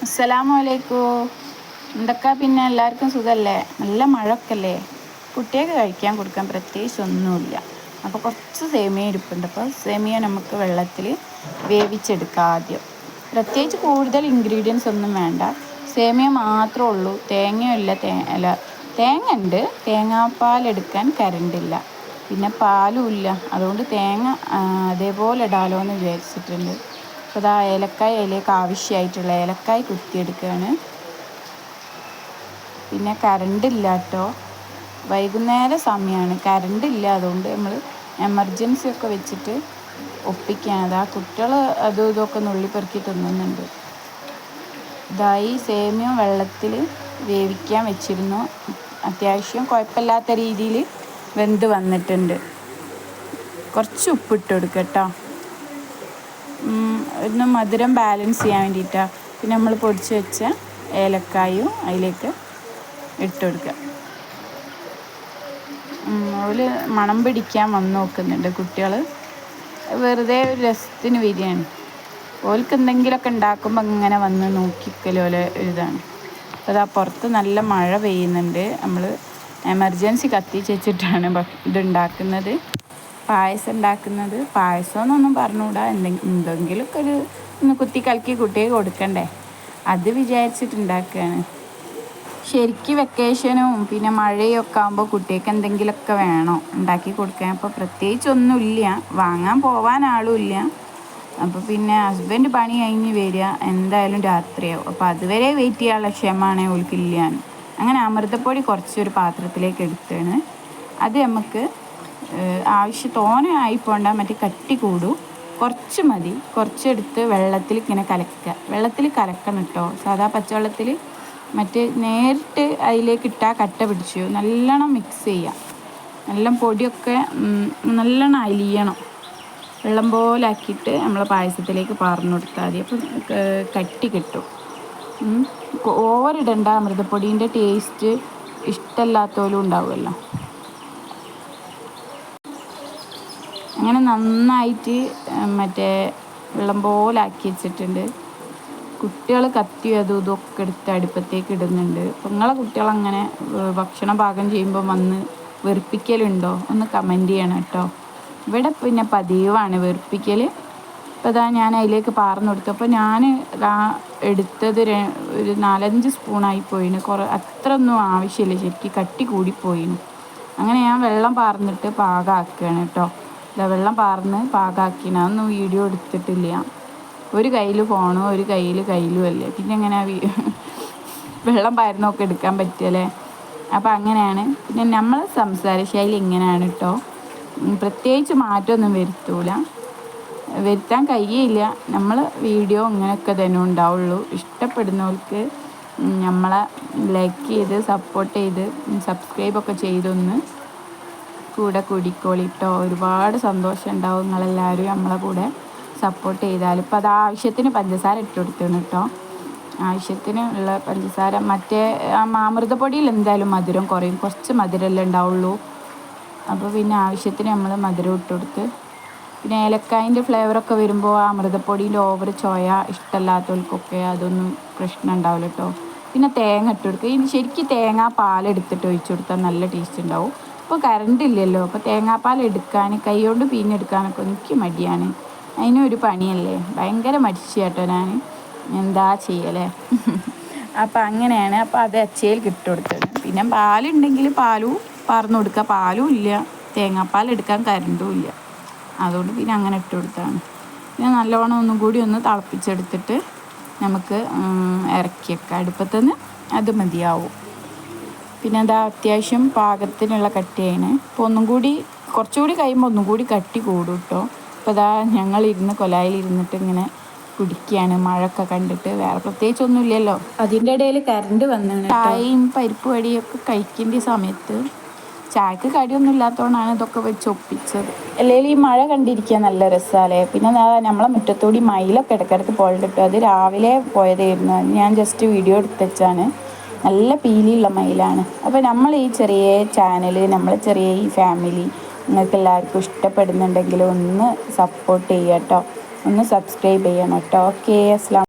അസ്സലാമലൈക്കും. എന്തൊക്കെ പിന്നെ എല്ലാവർക്കും സുഖമല്ലേ? നല്ല മഴയൊക്കെ അല്ലേ? കുട്ടികൾക്ക് കഴിക്കാൻ കൊടുക്കാൻ പ്രത്യേകിച്ച് ഒന്നുമില്ല. അപ്പോൾ കുറച്ച് സേമിയ ഇരിപ്പുണ്ട്. അപ്പോൾ സേമിയ നമുക്ക് വെള്ളത്തിൽ വേവിച്ചെടുക്കാം ആദ്യം. പ്രത്യേകിച്ച് കൂടുതൽ ഇൻഗ്രീഡിയൻസ് ഒന്നും വേണ്ട. സേമിയ മാത്രമേ ഉള്ളൂ. തേങ്ങയില്ല. തേങ്ങ ഉണ്ട്. തേങ്ങാപ്പാലെടുക്കാൻ കരണ്ടില്ല. പിന്നെ പാലും ഇല്ല. അതുകൊണ്ട് തേങ്ങ അതേപോലെ ഇടാലോ എന്ന് വിചാരിച്ചിട്ടുണ്ട്. അപ്പോൾ ഇതാ ഏലക്കായ അതിലേക്ക് ആവശ്യമായിട്ടുള്ള ഏലക്കായ കുത്തിയെടുക്കുകയാണ്. പിന്നെ കരണ്ടില്ല കേട്ടോ, വൈകുന്നേരം സമയമാണ്, കരണ്ടില്ല. അതുകൊണ്ട് നമ്മൾ എമർജൻസി ഒക്കെ വെച്ചിട്ട് ഒപ്പിക്കുകയാണ്. അതാ കുട്ടികൾ അതും ഇതൊക്കെ നുള്ളിപ്പെറുക്കി തിന്നുന്നുണ്ട്. ഇതായി സേമിയ വെള്ളത്തിൽ വേവിക്കാൻ വെച്ചിരുന്നു. അത്യാവശ്യം കുഴപ്പമില്ലാത്ത രീതിയിൽ വെന്ത് വന്നിട്ടുണ്ട്. കുറച്ച് ഉപ്പിട്ട് കൊടുക്കുക കേട്ടോ, ഒന്ന് മധുരം ബാലൻസ് ചെയ്യാൻ വേണ്ടിയിട്ടാണ്. പിന്നെ നമ്മൾ പൊടിച്ച് വെച്ച ഏലക്കായും അതിലേക്ക് ഇട്ട് കൊടുക്കുക. അതിൽ മണം പിടിക്കാൻ വന്ന് നോക്കുന്നുണ്ട് കുട്ടികൾ. വെറുതെ ഒരു രസത്തിന് വരികയാണ്. ഓൾക്ക് എന്തെങ്കിലുമൊക്കെ ഉണ്ടാക്കുമ്പോൾ അങ്ങനെ വന്ന് നോക്കിക്കല്ലോ ഒരിതാണ്. അപ്പോൾ അതാ പുറത്ത് നല്ല മഴ പെയ്യുന്നുണ്ട്. നമ്മൾ എമർജൻസി കത്തിച്ച് വെച്ചിട്ടാണ് ഇതുണ്ടാക്കുന്നത്, പായസം ഉണ്ടാക്കുന്നത്. പായസം എന്നൊന്നും പറഞ്ഞുകൂടാ, എന്തെങ്കിലുമൊക്കെ ഒന്ന് കുത്തി കലക്കി കുട്ടിയെ കൊടുക്കണ്ടേ, അത് വിചാരിച്ചിട്ടുണ്ടാക്കുകയാണ്. ശരിക്കും വെക്കേഷനും പിന്നെ മഴയൊക്കെ ആകുമ്പോൾ കുട്ടികൾക്ക് എന്തെങ്കിലുമൊക്കെ വേണം ഉണ്ടാക്കി കൊടുക്കാൻ. അപ്പോൾ പ്രത്യേകിച്ചൊന്നുമില്ല, വാങ്ങാൻ പോവാൻ ആളുമില്ല. അപ്പോൾ പിന്നെ ഹസ്ബൻഡ് പണി കഴിഞ്ഞ് വരിക എന്തായാലും രാത്രിയാവും. അപ്പോൾ അതുവരെ വെയിറ്റ് ചെയ്യാനുള്ള ക്ഷമയാണെങ്കിൽ ഓൾക്കില്ല. അങ്ങനെ അമൃതപ്പൊടി കുറച്ചൊരു പാത്രത്തിലേക്ക് എടുത്താണ്. അത് നമുക്ക് തോനെ ആയിപ്പോണ്ട, മറ്റേ കട്ടി കൂടും, കുറച്ച് മതി. കുറച്ചെടുത്ത് വെള്ളത്തിൽ ഇങ്ങനെ കലക്കുക. വെള്ളത്തിൽ കലക്കണം കേട്ടോ, സാധാ പച്ചവെള്ളത്തിൽ. മറ്റേ നേരിട്ട് അതിലേക്ക് ഇട്ടാൽ കട്ട പിടിച്ചു. നല്ലോണം മിക്സ് ചെയ്യാം. നല്ല പൊടിയൊക്കെ നല്ലോണം അലിയണം. വെള്ളം പോലെ ആക്കിയിട്ട് നമ്മൾ പായസത്തിലേക്ക് പാർന്നു കൊടുത്താൽ മതി. അപ്പം കട്ടി കിട്ടും. ഓവറിടണ്ട, അമൃതപ്പൊടീൻ്റെ ടേസ്റ്റ് ഇഷ്ടമല്ലാത്തവരും ഉണ്ടാവുമല്ലോ. അങ്ങനെ നന്നായിട്ട് മറ്റേ വെള്ളം പോലെ ആക്കി വെച്ചിട്ടുണ്ട്. കുട്ടികൾ കത്തിയും അതും ഇതൊക്കെ എടുത്ത് അടുപ്പത്തേക്ക് ഇടുന്നുണ്ട്. അപ്പം നിങ്ങളെ കുട്ടികളങ്ങനെ ഭക്ഷണം പാകം ചെയ്യുമ്പോൾ വന്ന് വെറുപ്പിക്കലുണ്ടോ? ഒന്ന് കമൻറ്റ് ചെയ്യണം കേട്ടോ. ഇവിടെ പിന്നെ പതിവാണ് വെറുപ്പിക്കൽ. അപ്പോൾ അതാ ഞാൻ അതിലേക്ക് പാർന്നു കൊടുത്തു. അപ്പോൾ ഞാൻ എടുത്തത് ഒരു 4-5 സ്പൂണായി പോയിന്. അത്ര ഒന്നും ആവശ്യമില്ല, ശരിക്കും കട്ടി കൂടിപ്പോയിന്. അങ്ങനെ ഞാൻ വെള്ളം പാർന്നിട്ട് പാകമാക്കുകയാണ് കേട്ടോ. വെള്ളം പാർന്ന് പാകമാക്കിന്. അതൊന്നും വീഡിയോ എടുത്തിട്ടില്ല. ഒരു കയ്യിൽ ഫോണും ഒരു കയ്യിലും അല്ലേ, പിന്നെ എങ്ങനെ വെള്ളം പാരുന്നൊക്കെ എടുക്കാൻ പറ്റിയല്ലേ. അപ്പം അങ്ങനെയാണ്. പിന്നെ നമ്മൾ സംസാര ശൈലി ഇങ്ങനെയാണ് കേട്ടോ, പ്രത്യേകിച്ച് മാറ്റമൊന്നും വരുത്താൻ കഴിയില്ല. നമ്മൾ വീഡിയോ ഇങ്ങനെയൊക്കെ തന്നെ ഉണ്ടാവുള്ളൂ. ഇഷ്ടപ്പെടുന്നവർക്ക് നമ്മളെ ലൈക്ക് ചെയ്ത് സപ്പോർട്ട് ചെയ്ത് സബ്സ്ക്രൈബൊക്കെ ചെയ്തൊന്ന് കൂടെ കൂടിക്കോളിട്ടോ. ഒരുപാട് സന്തോഷം ഉണ്ടാവും നിങ്ങളെല്ലാവരും നമ്മളെ കൂടെ സപ്പോർട്ട് ചെയ്താൽ. ഇപ്പോൾ അത് ആവശ്യത്തിന് പഞ്ചസാര ഇട്ട് കൊടുക്കണം കേട്ടോ, ആവശ്യത്തിന് ഉള്ള പഞ്ചസാര. മറ്റേ അമൃതപ്പൊടിയിൽ എന്തായാലും മധുരം കുറയും, കുറച്ച് മധുരമല്ലേ ഉണ്ടാവുള്ളൂ. അപ്പോൾ പിന്നെ ആവശ്യത്തിന് നമ്മൾ മധുരം ഇട്ട് കൊടുത്ത്, പിന്നെ ഏലക്കായൻ്റെ ഫ്ലേവറൊക്കെ വരുമ്പോൾ അമൃതപ്പൊടിൻ്റെ ഓവർ ചോയ ഇഷ്ടമല്ലാത്തവർക്കൊക്കെ അതൊന്നും പ്രശ്നം ഉണ്ടാവില്ല കേട്ടോ. പിന്നെ തേങ്ങ ഇട്ട് കൊടുക്കുക. ഇനി ശരിക്കും പാലെടുത്തിട്ട് ഒഴിച്ചു കൊടുത്താൽ നല്ല ടേസ്റ്റ് ഉണ്ടാവും. ഇപ്പോൾ കറണ്ട് ഇല്ലല്ലോ, അപ്പോൾ തേങ്ങാപ്പാൽ എടുക്കാൻ കൈ കൊണ്ട് പിഴിഞ്ഞെടുക്കാനൊക്കെ എനിക്ക് മടിയാണ്. അതിനൊരു പണിയല്ലേ, ഭയങ്കര മടിച്ചു കേട്ടോ ഞാൻ. എന്താ ചെയ്യലേ. അപ്പം അങ്ങനെയാണ്. അപ്പോൾ അത് അച്ചയിൽ ഇട്ട് കൊടുത്തത്. പിന്നെ പാലുണ്ടെങ്കിൽ പാലും പാർന്നു കൊടുക്കുക. പാലും ഇല്ല, തേങ്ങാപ്പാൽ എടുക്കാൻ കറണ്ടും ഇല്ല. അതുകൊണ്ട് പിന്നെ അങ്ങനെ ഇട്ട് കൊടുത്താണ്. പിന്നെ നല്ലവണ്ണം ഒന്നും കൂടി ഒന്ന് തിളപ്പിച്ചെടുത്തിട്ട് നമുക്ക് ഇറക്കി വെക്കാം അടുപ്പത്തുനിന്ന്. അത് മതിയാവും. പിന്നെ അതാ അത്യാവശ്യം പാകത്തിനുള്ള കട്ടിയാണ്. അപ്പോൾ കുറച്ചുകൂടി കഴിയുമ്പോൾ ഒന്നും കൂടി കട്ടി കൂടും കേട്ടോ. അപ്പോൾ അതാ ഞങ്ങളിരുന്ന് കൊലായിലിരുന്നിട്ട് ഇങ്ങനെ കുടിക്കുകയാണ്, മഴയൊക്കെ കണ്ടിട്ട്. വേറെ പ്രത്യേകിച്ചൊന്നുമില്ലല്ലോ. അതിൻ്റെ ഇടയിൽ കറണ്ട് വന്നാണ്. ചായയും പരിപ്പ് വടിയൊക്കെ കഴിക്കേണ്ട സമയത്ത് ചായക്ക് കടിയൊന്നും ഇല്ലാത്തതുകൊണ്ടാണ് ഇതൊക്കെ വെച്ച് ഒപ്പിച്ചത്. അല്ലെങ്കിൽ ഈ മഴ കണ്ടിരിക്കാൻ നല്ല രസമല്ലേ. പിന്നെ നമ്മളെ മുറ്റത്തോടി മയിലൊക്കെ ഇടയ്ക്കിടയ്ക്ക് പോയിട്ടിട്ടു. അത് രാവിലെ പോയതായിരുന്നു, ഞാൻ ജസ്റ്റ് വീഡിയോ എടുത്ത് വെച്ചാണ്. നല്ല പീലിയുള്ള മയിലാണ്. അപ്പോൾ നമ്മൾ ഈ ചെറിയ ചാനൽ, നമ്മളെ ചെറിയ ഈ ഫാമിലി നിങ്ങൾക്ക് എല്ലാവർക്കും ഇഷ്ടപ്പെടുന്നുണ്ടെങ്കിൽ ഒന്ന് സപ്പോർട്ട് ചെയ്യുക കേട്ടോ, ഒന്ന് സബ്സ്ക്രൈബ് ചെയ്യണം കേട്ടോ. ഓക്കെ, അസ്സലാമു